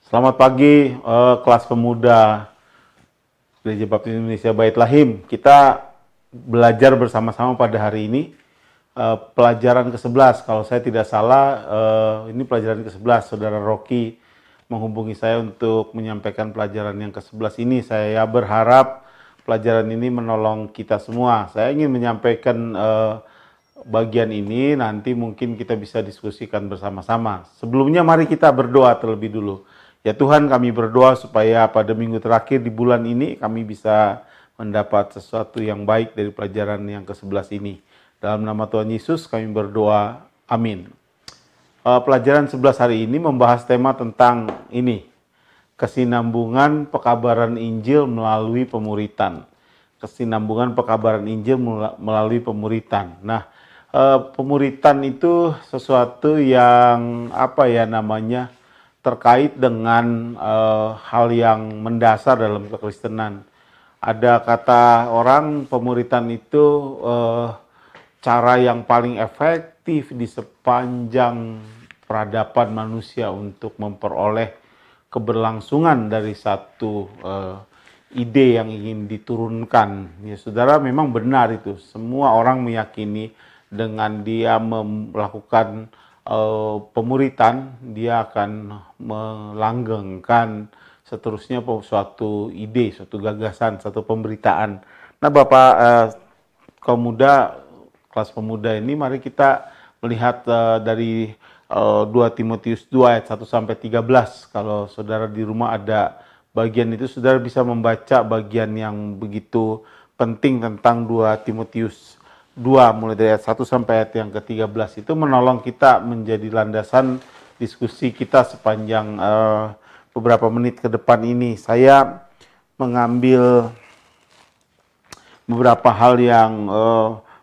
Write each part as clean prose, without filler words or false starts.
Selamat pagi, kelas pemuda Gereja Baptis Indonesia Bait Lahim. Kita belajar bersama-sama pada hari ini pelajaran ke-11. Kalau saya tidak salah, ini pelajaran ke-11. Saudara Rocky menghubungi saya untuk menyampaikan pelajaran yang ke-11 ini. Saya berharap pelajaran ini menolong kita semua. Saya ingin menyampaikan bagian ini, nanti mungkin kita bisa diskusikan bersama-sama. Sebelumnya mari kita berdoa terlebih dulu. Ya Tuhan, kami berdoa supaya pada minggu terakhir di bulan ini kami bisa mendapat sesuatu yang baik dari pelajaran yang ke-11 ini. Dalam nama Tuhan Yesus kami berdoa, amin. Pelajaran 11 hari ini membahas tema tentang ini, kesinambungan pekabaran Injil melalui pemuritan. Kesinambungan pekabaran Injil melalui pemuritan. Nah, pemuritan itu sesuatu yang terkait dengan hal yang mendasar dalam kekristenan. Ada kata orang pemuritan itu cara yang paling efektif di sepanjang peradaban manusia untuk memperoleh keberlangsungan dari satu ide yang ingin diturunkan. Ya saudara, memang benar itu. Semua orang meyakini dengan dia melakukan pemuritan, dia akan melanggengkan seterusnya suatu ide, suatu gagasan, satu pemberitaan. Nah Bapak kaum muda, kelas pemuda ini, mari kita melihat dari 2 Timotius 2 ayat 1 sampai 13. Kalau saudara di rumah ada bagian itu, saudara bisa membaca bagian yang begitu penting tentang 2 Timotius 2 mulai dari ayat 1 sampai ayat yang ke-13. Itu menolong kita menjadi landasan diskusi kita sepanjang beberapa menit ke depan ini. Saya mengambil beberapa hal yang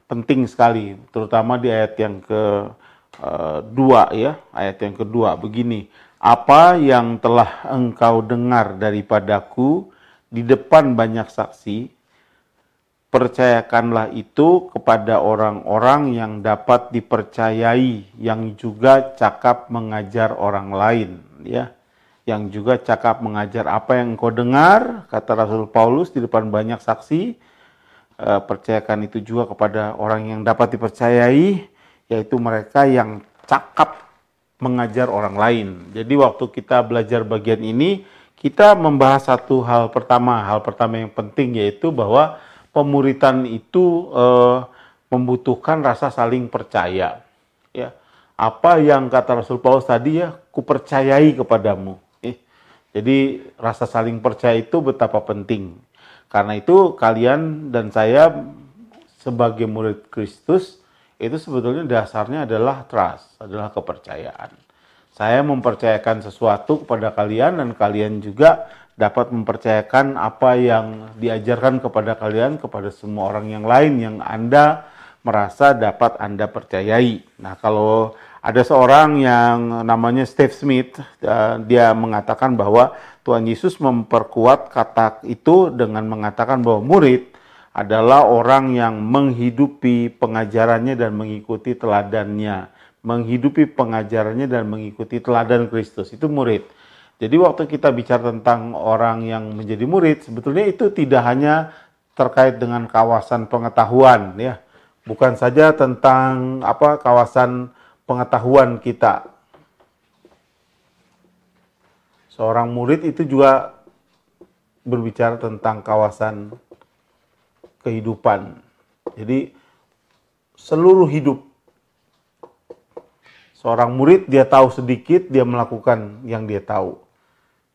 penting sekali, terutama di ayat yang kedua ya, ayat yang kedua begini. Apa yang telah engkau dengar daripadaku di depan banyak saksi, percayakanlah itu kepada orang-orang yang dapat dipercayai, yang juga cakap mengajar orang lain, ya. Yang juga cakap mengajar. Apa yang engkau dengar, kata Rasul Paulus di depan banyak saksi, percayakan itu juga kepada orang yang dapat dipercayai, yaitu mereka yang cakap mengajar orang lain. Jadi waktu kita belajar bagian ini, kita membahas satu hal pertama yang penting, yaitu bahwa pemuritan itu membutuhkan rasa saling percaya. Ya, apa yang kata Rasul Paulus tadi ya, kupercayai kepadamu. Jadi rasa saling percaya itu betapa penting. Karena itu kalian dan saya sebagai murid Kristus itu sebetulnya dasarnya adalah trust, adalah kepercayaan. Saya mempercayakan sesuatu kepada kalian dan kalian juga dapat mempercayakan apa yang diajarkan kepada kalian kepada semua orang yang lain yang Anda merasa dapat Anda percayai. Nah, kalau ada seorang yang namanya Steve Smith, dia mengatakan bahwa Tuhan Yesus memperkuat kata itu dengan mengatakan bahwa murid adalah orang yang menghidupi pengajarannya dan mengikuti teladannya. Menghidupi pengajarannya dan mengikuti teladan Kristus, itu murid. Jadi waktu kita bicara tentang orang yang menjadi murid, sebetulnya itu tidak hanya terkait dengan kawasan pengetahuan, ya. Bukan saja tentang kawasan pengetahuan kita. Seorang murid itu juga berbicara tentang kawasan kehidupan. Jadi seluruh hidup. Seorang murid, dia tahu sedikit, dia melakukan yang dia tahu.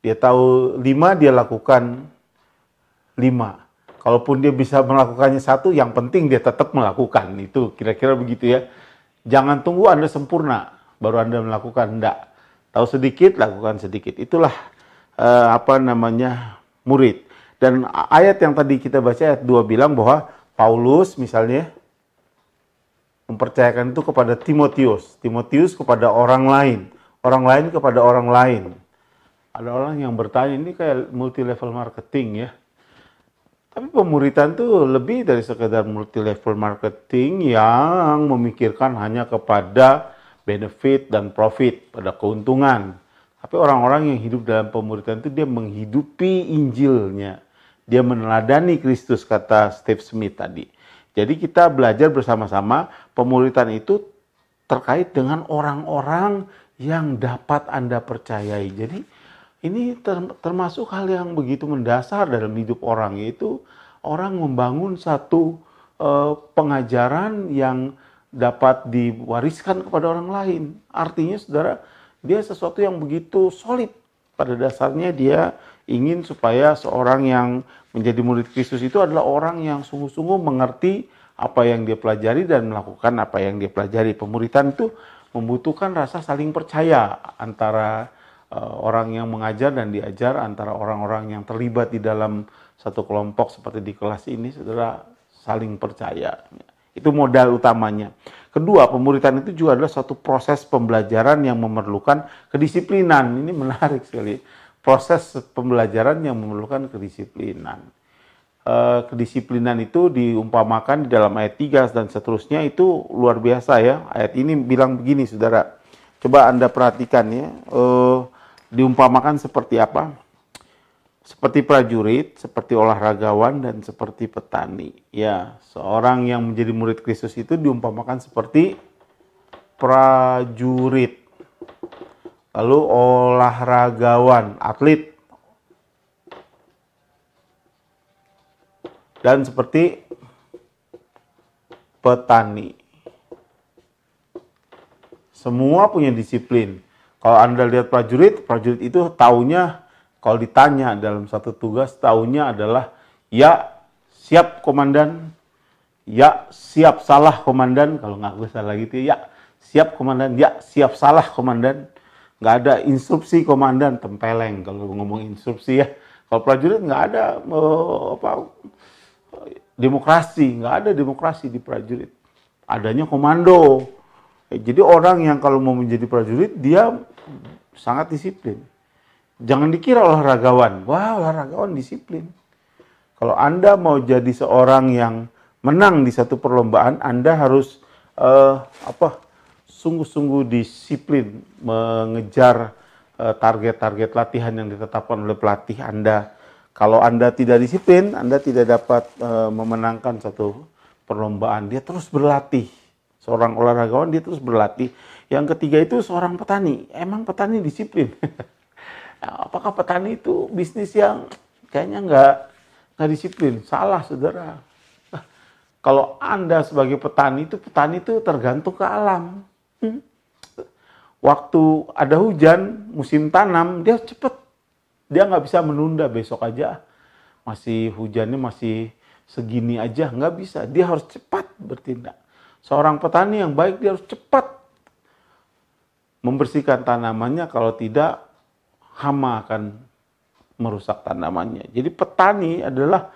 Dia tahu 5, dia lakukan 5. Kalaupun dia bisa melakukannya 1, yang penting dia tetap melakukan. Itu kira-kira begitu ya. Jangan tunggu Anda sempurna, baru Anda melakukan. Enggak. Tahu sedikit, lakukan sedikit. Itulah murid. Dan ayat yang tadi kita baca, ayat 2 bilang bahwa Paulus misalnya mempercayakan itu kepada Timotius. Timotius kepada orang lain. Orang lain kepada orang lain. Ada orang yang bertanya, ini kayak multi level marketing ya. Tapi pemuritan itu lebih dari sekedar multi level marketing yang memikirkan hanya kepada benefit dan profit, pada keuntungan. Tapi orang-orang yang hidup dalam pemuritan itu dia menghidupi Injilnya. Dia meneladani Kristus, kata Steve Smith tadi. Jadi kita belajar bersama-sama, pemuritan itu terkait dengan orang-orang yang dapat Anda percayai. Jadi ini termasuk hal yang begitu mendasar dalam hidup orang, yaitu orang membangun satu pengajaran yang dapat diwariskan kepada orang lain. Artinya saudara, dia sesuatu yang begitu solid. Pada dasarnya dia ingin supaya seorang yang menjadi murid Kristus itu adalah orang yang sungguh-sungguh mengerti apa yang dia pelajari dan melakukan apa yang dia pelajari. Pemuritan itu membutuhkan rasa saling percaya antara orang yang mengajar dan diajar, antara orang-orang yang terlibat di dalam satu kelompok seperti di kelas ini, saudara, saling percaya. Itu modal utamanya. Kedua, pemuritan itu juga adalah suatu proses pembelajaran yang memerlukan kedisiplinan. Ini menarik sekali. Proses pembelajaran yang memerlukan kedisiplinan. Kedisiplinan itu diumpamakan di dalam ayat 3 dan seterusnya, itu luar biasa ya. Ayat ini bilang begini, saudara. Coba Anda perhatikan ya. Diumpamakan seperti apa? Seperti prajurit, seperti olahragawan, dan seperti petani. Ya, seorang yang menjadi murid Kristus itu diumpamakan seperti prajurit. Lalu olahragawan, atlet. Dan seperti petani. Semua punya disiplin. Kalau Anda lihat prajurit, prajurit itu taunya, kalau ditanya dalam satu tugas, taunya adalah ya siap komandan, ya siap salah komandan. Kalau nggak gue salah gitu, ya siap komandan, ya siap salah komandan. Nggak ada instruksi komandan, tempeleng kalau ngomong instruksi ya. Kalau prajurit nggak ada demokrasi, nggak ada demokrasi di prajurit. Adanya komando. Jadi orang yang kalau mau menjadi prajurit, dia sangat disiplin. Jangan dikira olahragawan. Wah, olahragawan disiplin. Kalau Anda mau jadi seorang yang menang di satu perlombaan, Anda harus sungguh-sungguh disiplin mengejar target-target latihan yang ditetapkan oleh pelatih Anda. Kalau Anda tidak disiplin, Anda tidak dapat memenangkan satu perlombaan. Dia terus berlatih. Seorang olahragawan dia terus berlatih. Yang ketiga itu seorang petani. Emang petani disiplin? Apakah petani itu bisnis yang kayaknya nggak disiplin? Salah, saudara. Kalau Anda sebagai petani itu tergantung ke alam. Waktu ada hujan, musim tanam, dia cepat. Dia nggak bisa menunda besok aja. Masih hujannya masih segini aja, nggak bisa. Dia harus cepat bertindak. Seorang petani yang baik, dia harus cepat membersihkan tanamannya, kalau tidak hama akan merusak tanamannya. Jadi petani adalah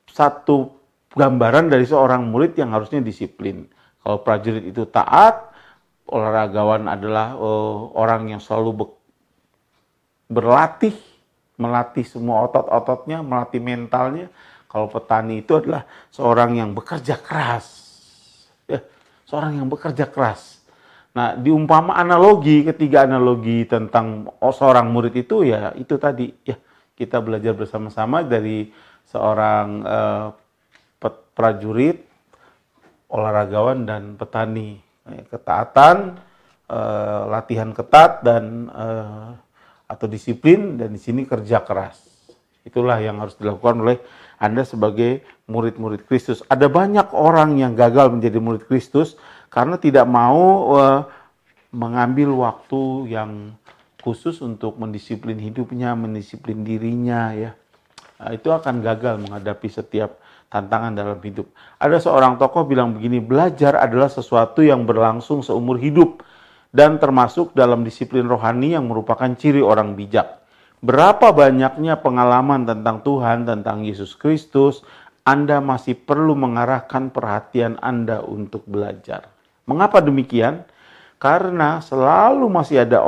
satu gambaran dari seorang murid yang harusnya disiplin. Kalau prajurit itu taat, olahragawan adalah orang yang selalu berlatih, melatih semua otot-ototnya, melatih mentalnya. Kalau petani itu adalah seorang yang bekerja keras. Ya, seorang yang bekerja keras. Nah, diumpama analogi, ketiga analogi tentang seorang murid itu ya itu tadi ya, kita belajar bersama-sama dari seorang prajurit, olahragawan dan petani. Ketaatan, latihan ketat dan atau disiplin, dan di sini kerja keras. Itulah yang harus dilakukan oleh Anda sebagai murid-murid Kristus. Ada banyak orang yang gagal menjadi murid Kristus karena tidak mau mengambil waktu yang khusus untuk mendisiplin hidupnya, mendisiplin dirinya ya. Nah, itu akan gagal menghadapi setiap tantangan dalam hidup. Ada seorang tokoh bilang begini, belajar adalah sesuatu yang berlangsung seumur hidup dan termasuk dalam disiplin rohani yang merupakan ciri orang bijak. Berapa banyaknya pengalaman tentang Tuhan, tentang Yesus Kristus, Anda masih perlu mengarahkan perhatian Anda untuk belajar. Mengapa demikian? Karena selalu masih ada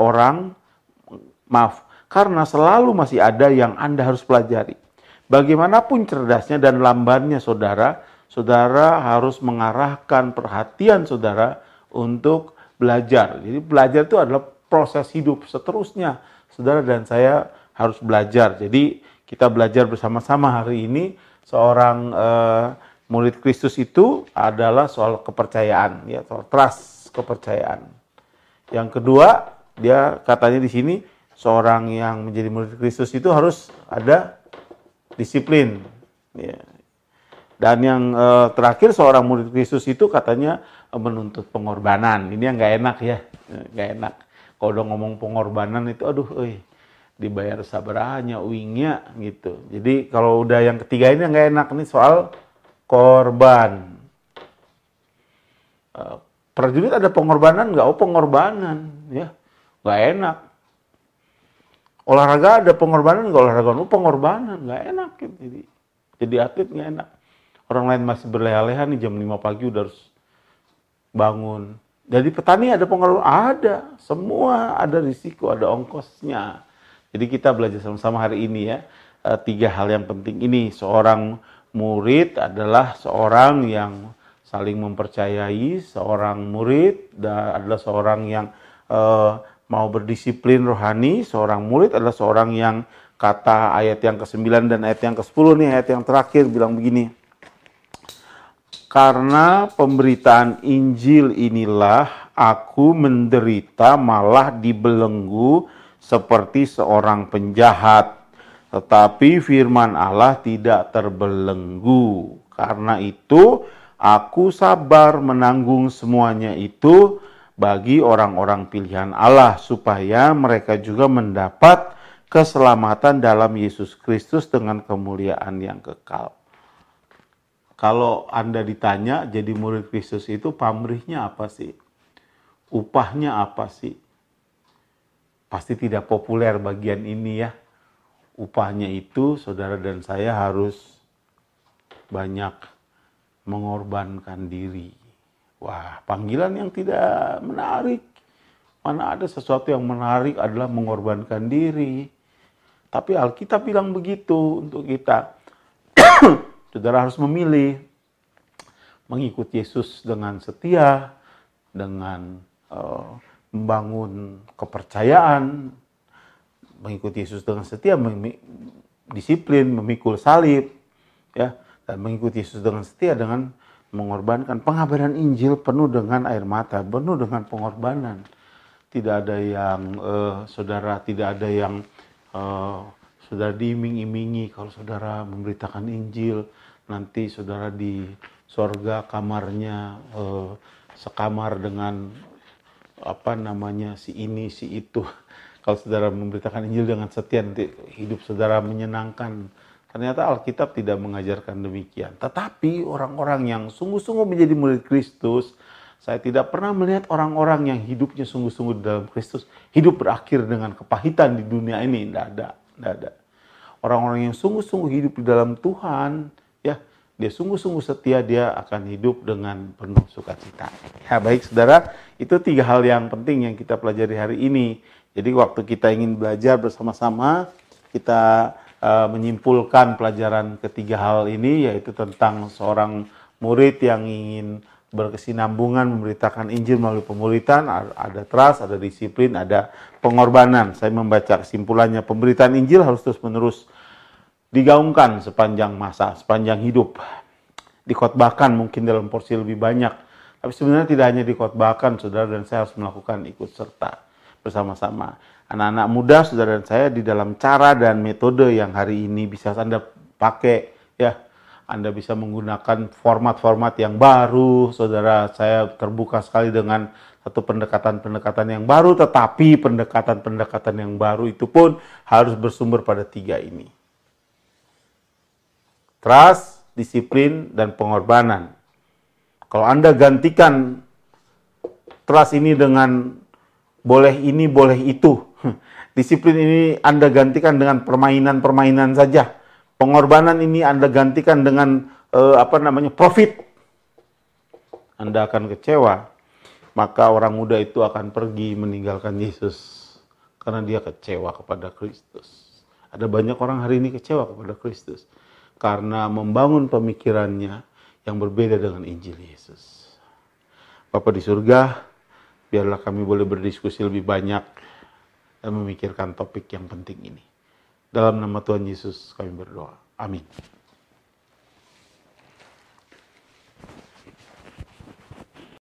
karena selalu masih ada yang Anda harus pelajari. Bagaimanapun cerdasnya dan lambannya saudara, saudara harus mengarahkan perhatian saudara untuk belajar. Jadi belajar itu adalah proses hidup seterusnya. Saudara dan saya harus belajar. Jadi kita belajar bersama-sama hari ini. Seorang murid Kristus itu adalah soal kepercayaan, ya, soal trust, kepercayaan. Yang kedua, dia katanya di sini seorang yang menjadi murid Kristus itu harus ada disiplin. Ya. Dan yang terakhir, seorang murid Kristus itu katanya menuntut pengorbanan. Ini yang nggak enak ya, nggak enak. Kalau udah ngomong pengorbanan itu, aduh, dibayar sabaranya, uingnya gitu. Jadi kalau udah yang ketiga ini nggak enak, nih soal korban. Prajurit ada pengorbanan nggak? Oh, pengorbanan, ya, nggak enak. Olahraga ada pengorbanan nggak? Olahraga, oh, pengorbanan, nggak enak. Gitu. Jadi atlet nggak enak. Orang lain masih berleha-leha nih, jam 5 pagi udah harus bangun. Jadi petani ada pengorbanan? Ada. Semua ada risiko, ada ongkosnya. Jadi kita belajar sama-sama hari ini ya. 3 hal yang penting ini. Seorang murid adalah seorang yang saling mempercayai. Seorang murid adalah seorang yang mau berdisiplin rohani. Seorang murid adalah seorang yang, kata ayat yang ke-9 dan ayat yang ke-10 nih, ayat yang terakhir bilang begini. Karena pemberitaan Injil inilah aku menderita, malah dibelenggu seperti seorang penjahat. Tetapi firman Allah tidak terbelenggu. Karena itu aku sabar menanggung semuanya itu bagi orang-orang pilihan Allah, supaya mereka juga mendapat keselamatan dalam Yesus Kristus dengan kemuliaan yang kekal. Kalau Anda ditanya jadi murid Kristus itu pamrihnya apa sih? Upahnya apa sih? Pasti tidak populer bagian ini ya. Upahnya itu saudara dan saya harus banyak mengorbankan diri. Wah, panggilan yang tidak menarik. Mana ada sesuatu yang menarik adalah mengorbankan diri. Tapi Alkitab bilang begitu untuk kita. Saudara harus memilih mengikut Yesus dengan setia, dengan membangun kepercayaan, mengikut Yesus dengan setia, disiplin, memikul salib, ya, dan mengikut Yesus dengan setia dengan mengorbankan. Pengabaran Injil penuh dengan air mata, penuh dengan pengorbanan. Tidak ada yang saudara, tidak ada yang saudara diiming-imingi. Kalau saudara memberitakan Injil, nanti saudara di sorga kamarnya sekamar dengan si ini, si itu. Kalau saudara memberitakan Injil dengan setia, nanti hidup saudara menyenangkan. Ternyata Alkitab tidak mengajarkan demikian. Tetapi orang-orang yang sungguh-sungguh menjadi murid Kristus, saya tidak pernah melihat orang-orang yang hidupnya sungguh-sungguh di dalam Kristus, hidup berakhir dengan kepahitan di dunia ini. Tidak ada. Orang-orang yang sungguh-sungguh hidup di dalam Tuhan, ya, dia sungguh-sungguh setia, dia akan hidup dengan penuh sukacita. Ya, baik saudara, itu 3 hal yang penting yang kita pelajari hari ini. Jadi waktu kita ingin belajar bersama-sama, kita menyimpulkan pelajaran ketiga hal ini, yaitu tentang seorang murid yang ingin berkesinambungan memberitakan Injil melalui pemuritan, ada trust, ada disiplin, ada pengorbanan. Saya membaca kesimpulannya, pemberitaan Injil harus terus-menerus digaungkan sepanjang masa, sepanjang hidup. Dikhotbahkan mungkin dalam porsi lebih banyak, tapi sebenarnya tidak hanya dikhotbahkan, saudara dan saya harus melakukan ikut serta bersama-sama. Anak-anak muda, saudara dan saya, di dalam cara dan metode yang hari ini bisa Anda pakai, ya. Anda bisa menggunakan format-format yang baru, saudara. Saya terbuka sekali dengan satu pendekatan-pendekatan yang baru, tetapi pendekatan-pendekatan yang baru itu pun harus bersumber pada 3 ini. Trust, disiplin, dan pengorbanan. Kalau Anda gantikan trust ini dengan boleh ini, boleh itu. Disiplin ini Anda gantikan dengan permainan-permainan saja. Pengorbanan ini Anda gantikan dengan profit. Anda akan kecewa. Maka orang muda itu akan pergi meninggalkan Yesus karena dia kecewa kepada Kristus. Ada banyak orang hari ini kecewa kepada Kristus karena membangun pemikirannya yang berbeda dengan Injil Yesus. Bapa di surga, Biarlah kami boleh berdiskusi lebih banyak dan memikirkan topik yang penting ini. Dalam nama Tuhan Yesus kami berdoa. Amin.